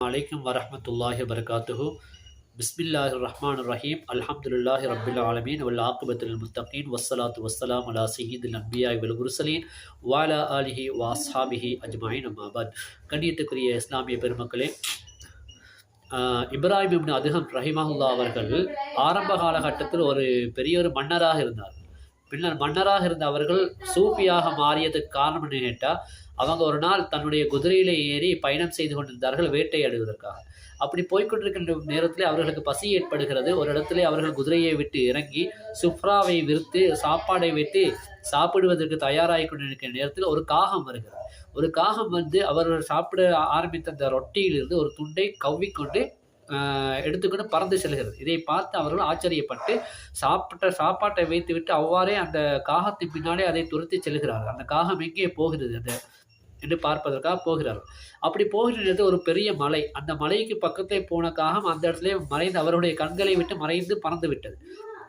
அலைக்கும் வரஹ்மத்துல்லாஹி வபரகாத்துஹு. பிஸ்மில்லாஹிர் ரஹ்மானிர் ரஹீம். அல்ஹம்துலில்லாஹி ரப்பில் ஆலமீன் வல் ஆகிபத்து லில் முத்தகீன் வஸ்ஸலாத்து வஸ்ஸலாமு அலா ஸய்யிதில் அன்பியாஇ வல் முர்ஸலீன் வ அலா ஆலிஹி வ அஸ்ஹாபிஹி அஜ்மஈன். அம்மா பஅத். கண்ணியத்துக்குரிய இஸ்லாமிய பெருமக்களே, இப்ராஹிம் இப்னு அதுஹம் ரஹிமஹுல்லா அவர்கள் ஆரம்ப காலகட்டத்தில் ஒரு பெரிய ஒரு மன்னராக இருந்தார். பின்னர் மன்னராக இருந்த அவர்கள் சூஃபியாக மாறியதுக்கு காரணம் என்ன கேட்டால், அவங்க ஒரு நாள் தன்னுடைய குதிரையில ஏறி பயணம் செய்து கொண்டிருந்தார்கள் வேட்டையாடுவதற்காக. அப்படி போய்கொண்டிருக்கின்ற நேரத்தில் அவர்களுக்கு பசி ஏற்படுகிறது. ஒரு இடத்துல அவர்கள் குதிரையை விட்டு இறங்கி சுப்ராவை விரித்து சாப்பாடை வைத்து சாப்பிடுவதற்கு தயாராகி கொண்டிருக்கிற நேரத்தில் ஒரு காகம் வருகிறது. ஒரு காகம் வந்து அவர்கள் சாப்பிட ஆரம்பித்த அந்த ரொட்டியிலிருந்து ஒரு துண்டை கவ்விக்கொண்டு எடுத்துக்கொண்டு பறந்து செல்கிறது. இதை பார்த்து அவர்கள் ஆச்சரியப்பட்டு சாப்பாட்டை வைத்துவிட்டு அவ்வாறே அந்த காகத்தின் பின்னாலே அதை துரத்தி செல்கிறார்கள். அந்த காகம் எங்கே போகிறது என்று பார்ப்பதற்காக போகிறார்கள். அப்படி போகிறது ஒரு பெரிய மலை. அந்த மலைக்கு பக்கத்தை போன காகம் அந்த இடத்துல மறைந்து அவருடைய கண்களை விட்டு மறைந்து பறந்து விட்டது.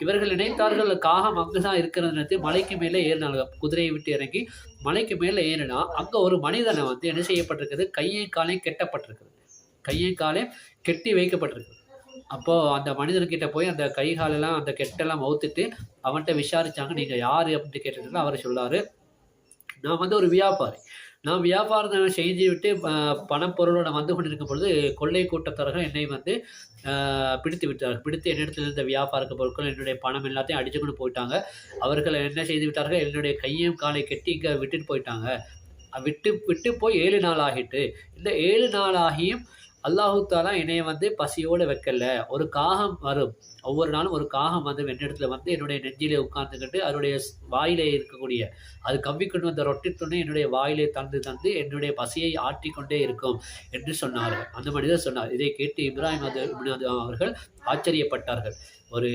இவர்கள் நினைத்தார்கள் காகம் அங்குதான் இருக்கிறது. மலைக்கு மேலே ஏறினாங்க. குதிரையை விட்டு இறங்கி மலைக்கு மேலே ஏறினா அங்க ஒரு மனிதனை வந்து என்ன செய்யப்பட்டிருக்குது, கையை காலையும் கெட்டப்பட்டிருக்குது. கையை காலையும் கெட்டி வைக்கப்பட்டிருக்கு. அப்போது அந்த மனிதர்கிட்ட போய் அந்த கை காலெல்லாம் அந்த கெட்டெல்லாம் மவுத்துட்டு அவன்கிட்ட விசாரிச்சாங்க. நீங்கள் யார் அப்படின்ட்டு கேட்டதுல அவர் சொல்லாரு, நான் வந்து ஒரு வியாபாரி. நான் வியாபாரத்தை செஞ்சு விட்டு பணப்பொருளோட வந்து கொண்டிருக்கும் பொழுது கொள்ளை கூட்டத்தார்கள் என்னை வந்து பிடித்து விட்டார்கள். பிடித்து என்னிடத்தில் இருந்த வியாபார பொருட்கள், என்னுடைய பணம் எல்லாத்தையும் அடிச்சு கொண்டு போயிட்டாங்க. அவர்கள் என்ன செய்து விட்டார்கள், என்னுடைய கையும் காலை கெட்டி இங்கே விட்டுட்டு போயிட்டாங்க. விட்டு போய் 7 நாள் ஆகிட்டு. இந்த 7 நாள் ஆகியும் அல்லாஹு தாலா என்னைய வந்து பசியோடு வைக்கல. ஒரு காகம் வரும், ஒவ்வொரு நாளும் ஒரு காகம் வந்து என்னிடத்துல வந்து என்னுடைய நெஞ்சிலே உட்கார்ந்துக்கிட்டு அதனுடைய வாயிலே இருக்கக்கூடிய அது கவ்விக்கொண்டு வந்த ரொட்டி துணை என்னுடைய வாயிலே தந்து என்னுடைய பசியை ஆற்றிக்கொண்டே இருக்கும் என்று சொன்னார்கள். அந்த மனிதர் சொன்னார். இதை கேட்டு இப்ராஹிம் அவர்கள் ஆச்சரியப்பட்டார்கள். ஒரு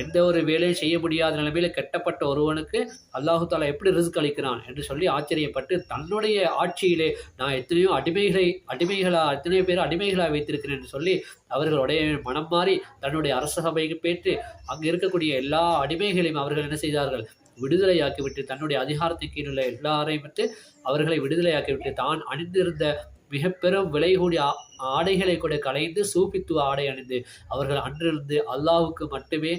எந்த ஒரு வேலையும் செய்ய முடியாத நிலைமையில் கெட்டப்பட்ட ஒருவனுக்கு அல்லாஹு தாலா எப்படி ரிஸ்க் அளிக்கிறான் என்று சொல்லி ஆச்சரியப்பட்டு, தன்னுடைய ஆட்சியிலே நான் எத்தனையோ எத்தனையோ பேர் அடிமைகளாக வைத்திருக்கிறேன் என்று சொல்லி அவர்களுடைய மனம் மாறி தன்னுடைய அரச சபைக்கு பேற்று அங்கு இருக்கக்கூடிய எல்லா அடிமைகளையும் அவர்கள் என்ன செய்தார்கள், விடுதலையாக்கிவிட்டு தன்னுடைய அதிகாரத்தின் கீழ் உள்ள எல்லாரையும் விட்டு அவர்களை விடுதலையாக்கிவிட்டு தான் அணிந்திருந்த மிக பெரும் விலை கூடிய ஆடைகளை கூட களைந்து சூபித்துவ ஆடை அணிந்து அவர்கள் அன்றிருந்து அல்லாஹுக்கு மட்டுமே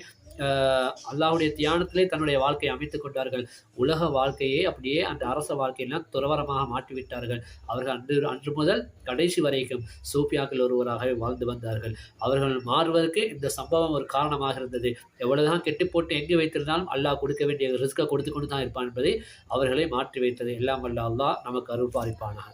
அல்லாஹுடைய தியானத்திலே தன்னுடைய வாழ்க்கையை அமைத்துக் கொண்டார்கள். உலக வாழ்க்கையை அப்படியே அந்த அரச வாழ்க்கையெல்லாம் துறவரமாக மாற்றிவிட்டார்கள். அவர்கள் அன்று முதல் கடைசி வரைக்கும் சூஃபியாக்கள் ஒருவராக வாழ்ந்து வந்தார்கள். அவர்கள் மாறுவதற்கு இந்த சம்பவம் ஒரு காரணமாக இருந்தது. எவ்வளவுதான் கெட்டு போட்டு எங்கு வைத்திருந்தாலும் அல்லாஹ் கொடுக்க வேண்டிய ரிஸ்கை கொடுத்து கொண்டு தான் இருப்பான் என்பதை அவர்களை மாற்றி வைத்தது. எல்லாம் வல்ல அல்லாஹ் நமக்கு அருள் பாலிப்பானாக.